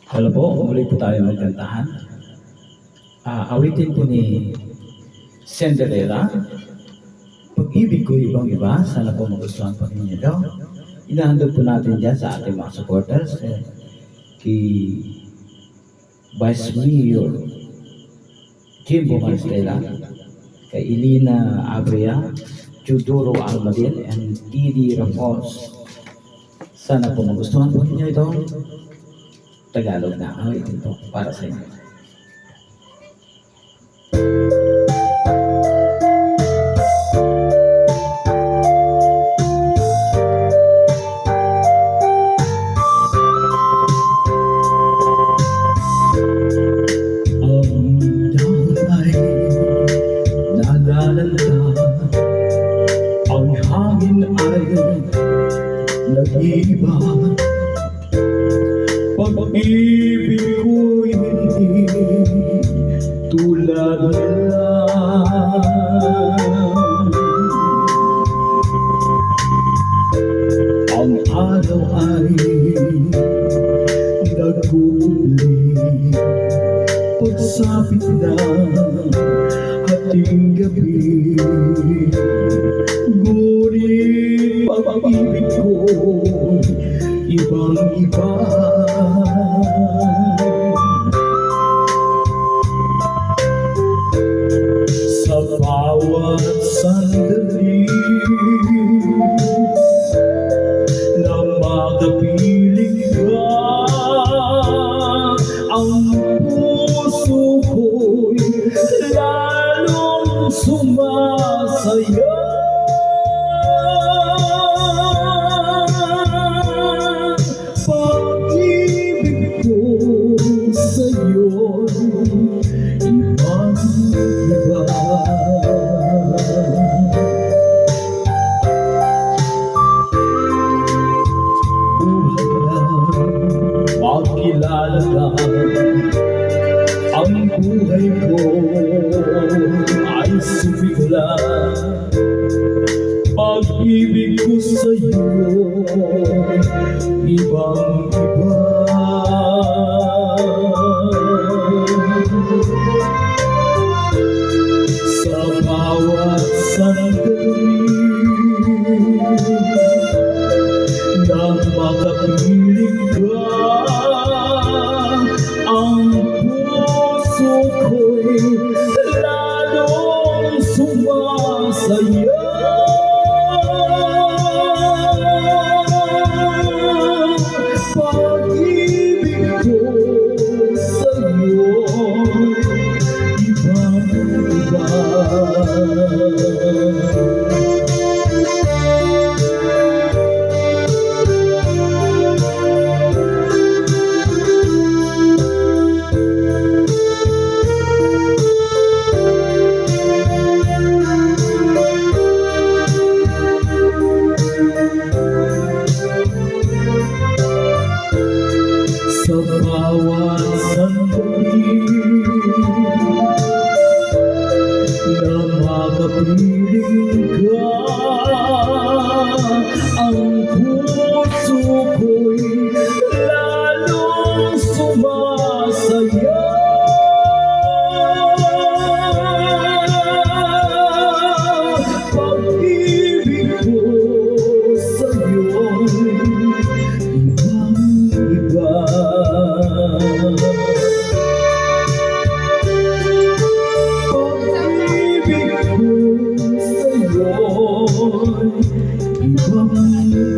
Hello po, muli po tayo magkantahan. Awitin po ni Cinderella. Pag-ibig ko ibang iba, sana po magustuhan po ninyo ito. Inahandog po natin dyan sa ating mga supporters. Kay Vice Mayor Jimbo Maristela, kay Elina Abria, Judoro Almadil, and Didi Ramos. Sana po magustuhan po ninyo ito. Tagalog na awitin po para sa inyo. Ang dahon ay nalalanta, ang hangin ay nag-iiba. Pag-ibig ko'y hindi tulad nila. Ang araw ay nag-uuli, pagsapit na hating gabi. Ngunit pag-ibig ko'y ibang-iba. Sa bawat sandali na makapiling ka, ang puso ko'y lalong sumasaya. Pag-ibig ko sa'yo'y ibang-iba. Buhay na makilala ka, ang buhay ko ay sumigla. Pag-ibig ko sa'yo ibang-iba. Sa bawat sandali na makapiling ka, ang puso ko'y lalong sumasaya. Pag-ibig ko sa'yo ibang-iba. Sa bawat sandali na makapiling ka, ang puso ko'y lalong sumasaya. Pag-ibig ko sa'yo'y ibang-iba. Pag-ibig ko sa'yo'y ibang-iba.